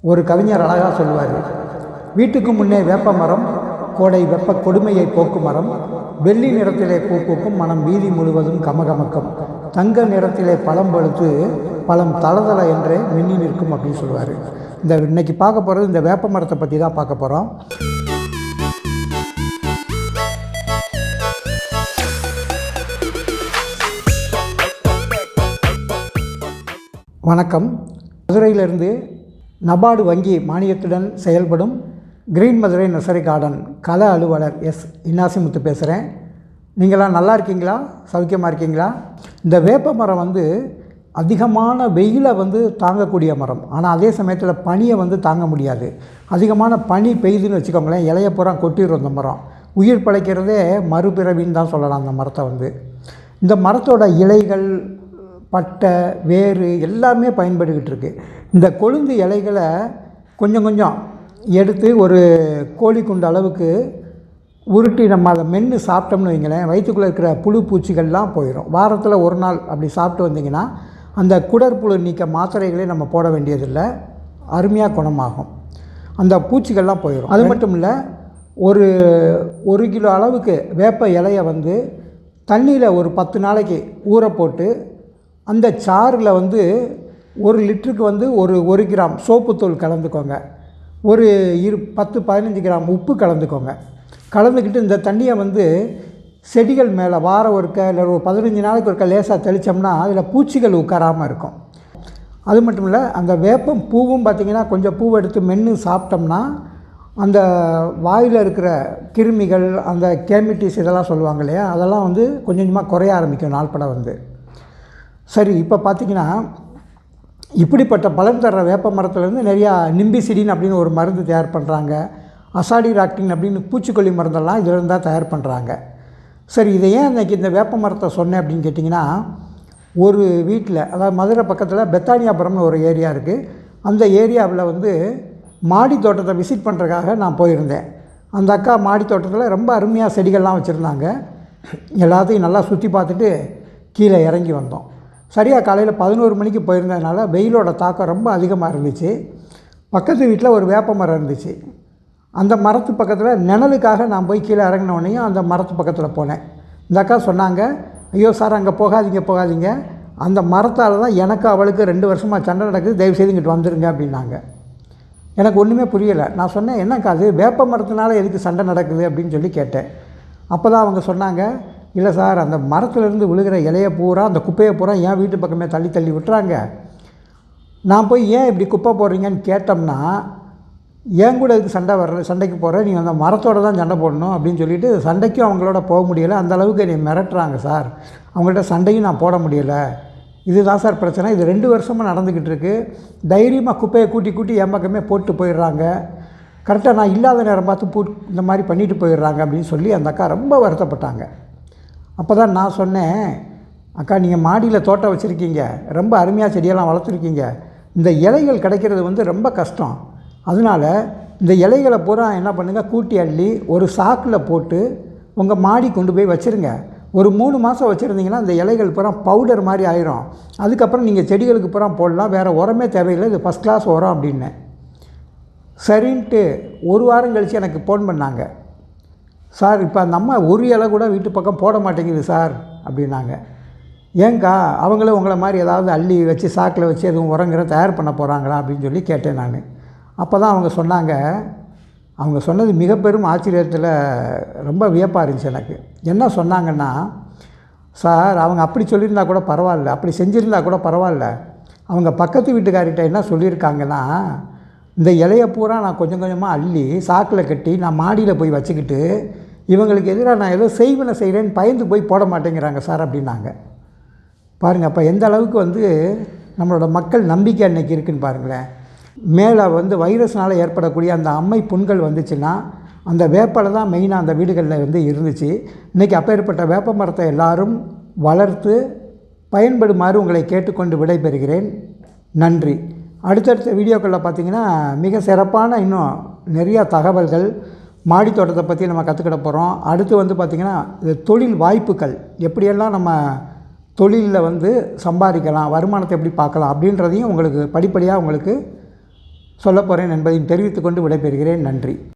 ஒரு கவிஞர் அழகாக சொல்லுவார், வீட்டுக்கு முன்னே வேப்ப மரம், கோடை வெப்ப கொடுமையை போக்கும் மரம், வெள்ளி நிறத்திலே பூ பூக்கும் மனம் வீதி முழுவதும் கமகமக்கம், தங்க நிறத்திலே பழம் பழுத்து பழம் தளதள என்றே மின்னி நிற்கும் அப்படின்னு சொல்லுவார். இன்னைக்கு பார்க்க போகிறது இந்த வேப்ப மரத்தை பற்றி தான் பார்க்க போகிறோம். வணக்கம். மதுரையிலிருந்து நபார்டு வங்கி மானியத்துடன் செயல்படும் கிரீன் மதுரை நர்சரி கார்டன் கள அலுவலர் எஸ் இன்னாசிமுத்து பேசுகிறேன். நீங்களாம் நல்லா இருக்கீங்களா? சௌக்கியமாக இருக்கீங்களா? இந்த வேப்ப மரம் அதிகமான வெயிலை தாங்கக்கூடிய மரம். ஆனால் அதே சமயத்தில் பனியை தாங்க முடியாது. அதிகமான பனி பெய்யுதுன்னு வச்சுக்கோங்களேன், இலைய பூரா கொட்டிடும். இந்த மரம் உயிர் பழைக்கிறதே மறுபிறவின்னு தான் சொல்லலாம். அந்த மரத்தை இந்த மரத்தோட இலைகள், பட்டை, வேறு எல்லாமே பயன்படுத்திக்கிட்டு இருக்குது. இந்த கொழுந்து இலைகளை கொஞ்சம் கொஞ்சம் எடுத்து ஒரு கோழி குண்டு அளவுக்கு உருட்டி நம்ம அதை மென்று சாப்பிட்டோம்னு வைங்களேன், வயிற்றுக்குள்ளே இருக்கிற புழு பூச்சிகள்லாம் போயிடும். வாரத்தில் ஒரு நாள் அப்படி சாப்பிட்டு வந்திங்கன்னா அந்த குடற்புழு நீக்க மாத்திரைகளே நம்ம போட வேண்டியதில்லை, அருமையாக குணமாகும். அந்த பூச்சிகள்லாம் போயிடும். அது மட்டும் இல்லை, ஒரு கிலோ அளவுக்கு வேப்ப இலையை தண்ணியில் ஒரு 10 நாளைக்கு ஊற போட்டு அந்த சாறில் 1 லிட்டருக்கு ஒரு கிராம் சோப்புத்தூள் கலந்துக்கோங்க, ஒரு 10-15 கிராம் உப்பு கலந்துக்கோங்க. கலந்துக்கிட்டு இந்த தண்ணியை செடிகள் மேலே வாரம் ஒருக்க இல்லை ஒரு 15 நாளைக்கு ஒருக்க லேசாக தெளித்தோம்னா அதில் பூச்சிகள் உட்காராமல் இருக்கும். அது மட்டும் இல்லை, அந்த வேப்பம் பூவும் பார்த்திங்கன்னா கொஞ்சம் பூவை எடுத்து மென்று சாப்பிட்டோம்னா அந்த வாயில் இருக்கிற கிருமிகள், அந்த கேமிட்டிஸ் இதெல்லாம் சொல்லுவாங்க இல்லையா, அதெல்லாம் கொஞ்சம் கொஞ்சமாக குறைய ஆரம்பிக்கும் நாள்பட. சரி, இப்போ பார்த்திங்கன்னா இப்படிப்பட்ட பலன் தர்ற வேப்ப மரத்துலேருந்து நிறையா நிம்பிசிடின் அப்படின்னு ஒரு மருந்து தயார் பண்ணுறாங்க, அசாடிராக்டின் அப்படின்னு பூச்சிக்கொல்லி மருந்தெல்லாம் இதில் தான் தயார் பண்ணுறாங்க. சரி, இதை ஏன் இன்றைக்கி இந்த வேப்ப மரத்தை சொன்னேன் அப்படின்னு கேட்டிங்கன்னா, ஒரு வீட்டில், அதாவது மதுரை பக்கத்தில் பெத்தானியாபுரம்னு ஒரு ஏரியா இருக்குது. அந்த ஏரியாவில் மாடி தோட்டத்தை விசிட் பண்ணுறதுக்காக நான் போயிருந்தேன். அந்த அக்கா மாடி தோட்டத்தில் ரொம்ப அருமையாக செடிகள்லாம் வச்சுருந்தாங்க. எல்லாத்தையும் நல்லா சுற்றி பார்த்துட்டு கீழே இறங்கி வந்தோம். சரியாக காலையில் 11 மணிக்கு போயிருந்ததுனால வெயிலோட தாக்கம் ரொம்ப அதிகமாக இருந்துச்சு. பக்கத்து வீட்டில் ஒரு வேப்ப மரம் இருந்துச்சு. அந்த மரத்து பக்கத்தில் நிழலுக்காக நான் போய் கீழே இறங்கினோடனையும் அந்த மரத்து பக்கத்தில் போனேன். இந்த அக்கா சொன்னாங்க, ஐயோ சார், அங்கே போகாதீங்க, அந்த மரத்தால் தான் எனக்கு அவளுக்கு 2 வருஷமாக சண்டை நடக்குது, தயவுசெய்து இங்கிட்டு வந்துடுங்க அப்படின்னாங்க. எனக்கு ஒன்றுமே புரியலை. நான் சொன்னேன், என்னக்கா அது வேப்ப மரத்தினால எதுக்கு சண்டை நடக்குது அப்படின்னு சொல்லி கேட்டேன். அப்போ தான் அவங்க சொன்னாங்க, இல்லை சார், அந்த மரத்துலேருந்து விழுகிற இலையை பூரா, அந்த குப்பையை பூரா என் வீட்டு பக்கமே தள்ளி விட்டுறாங்க. நான் போய் ஏன் இப்படி குப்பை போடுறீங்கன்னு கேட்டோம்னா, ஏன் கூட இதுக்கு சண்டைக்கு போகிற, நீ அந்த மரத்தோடு தான் சண்டை போடணும் அப்படின்னு சொல்லிவிட்டு சண்டைக்கும் அவங்களோட போக முடியலை. அந்தளவுக்கு என்னை மிரட்டுறாங்க சார், அவங்கள்ட்ட சண்டையும் நான் போட முடியலை. இதுதான் சார் பிரச்சனை. இது 2 வருஷமாக நடந்துக்கிட்டு இருக்குது. தைரியமாக குப்பையை கூட்டி என் பக்கமே போட்டு போயிடுறாங்க. கரெக்டாக நான் இல்லாத நேரம் பார்த்து இந்த மாதிரி பண்ணிட்டு போயிடுறாங்க அப்படின்னு சொல்லி அந்த அக்கா ரொம்ப வருத்தப்பட்டாங்க. அப்போ தான் நான் சொன்னேன், அக்கா, நீங்கள் மாடியில் தோட்டம் வச்சுருக்கீங்க, ரொம்ப அருமையாக செடியெல்லாம் வளர்த்துருக்கீங்க, இந்த இலைகள் கிடைக்கிறது ரொம்ப கஷ்டம். அதனால் இந்த இலைகளை பூரா என்ன பண்ணுங்கள், கூட்டி அள்ளி ஒரு சாக்கில் போட்டு உங்கள் மாடி கொண்டு போய் வச்சுருங்க. ஒரு 3 மாதம் வச்சுருந்தீங்கன்னா இந்த இலைகள் பூரா பவுடர் மாதிரி ஆயிரும். அதுக்கப்புறம் நீங்கள் செடிகளுக்கு பூரா போடலாம், வேறு உரமே தேவையில்லை, இது ஃபஸ்ட் கிளாஸ் உரம் அப்படின்னேன். சரின்ட்டு ஒரு வாரம் கழித்து எனக்கு ஃபோன் பண்ணாங்க. சார், இப்போ அந்த அம்மா ஒரு இலை கூட வீட்டு பக்கம் போட மாட்டேங்குது சார் அப்படின்னாங்க. ஏங்கா, அவங்களும் உங்களை மாதிரி ஏதாவது அள்ளி வச்சு சாக்கில் வச்சு எதுவும் உரங்கிற தயார் பண்ண போகிறாங்களா அப்படின்னு சொல்லி கேட்டேன் நான். அப்போ தான் அவங்க சொன்னாங்க, அவங்க சொன்னது மிக பெரும் ஆச்சரியத்தில் ரொம்ப வியப்பாக இருந்துச்சு எனக்கு. என்ன சொன்னாங்கன்னா, சார், அவங்க அப்படி சொல்லியிருந்தா கூட பரவாயில்ல, அப்படி செஞ்சுருந்தா கூட பரவாயில்ல, அவங்க பக்கத்து வீட்டுக்காரிட்ட என்ன சொல்லியிருக்காங்கன்னா, இந்த இலையை பூரா நான் கொஞ்சம் கொஞ்சமாக அள்ளி சாக்கில் கட்டி நான் மாடியில் போய் வச்சுக்கிட்டு இவங்களுக்கு எதிராக நான் ஏதோ செய்கிறேன்னு பயந்து போய் போட மாட்டேங்கிறாங்க சார் அப்படின்னாங்க. பாருங்கள், அப்போ எந்த அளவுக்கு நம்மளோட மக்கள் நம்பிக்கை அன்றைக்கி இருக்குதுன்னு பாருங்களேன். மேலே வைரஸ்னால் ஏற்படக்கூடிய அந்த அம்மை புண்கள் வந்துச்சுன்னா அந்த வேப்பலை தான் மெயினாக அந்த வீடுகளில் இருந்துச்சு. இன்றைக்கி அப்பேற்பட்ட வேப்ப மரத்தை எல்லாரும் வளர்த்து பயன்படுமாறு உங்களை கேட்டுக்கொண்டு விடைபெறுகிறேன். நன்றி. அடுத்தடுத்த வீடியோக்களில் பார்த்திங்கன்னா மிக சிறப்பான இன்னும் நிறையா தகவல்கள் மாடி தோட்டத்தை பற்றி நம்ம கற்றுக்கிட போகிறோம். அடுத்து பார்த்திங்கன்னா தொழில் வாய்ப்புகள், எப்படியெல்லாம் நம்ம தொழிலில் சம்பாதிக்கலாம், வருமானத்தை எப்படி பார்க்கலாம் அப்படின்றதையும் உங்களுக்கு படிப்படியாக உங்களுக்கு சொல்ல போகிறேன் என்பதையும் தெரிவித்துக்கொண்டு விடைபெறுகிறேன். நன்றி.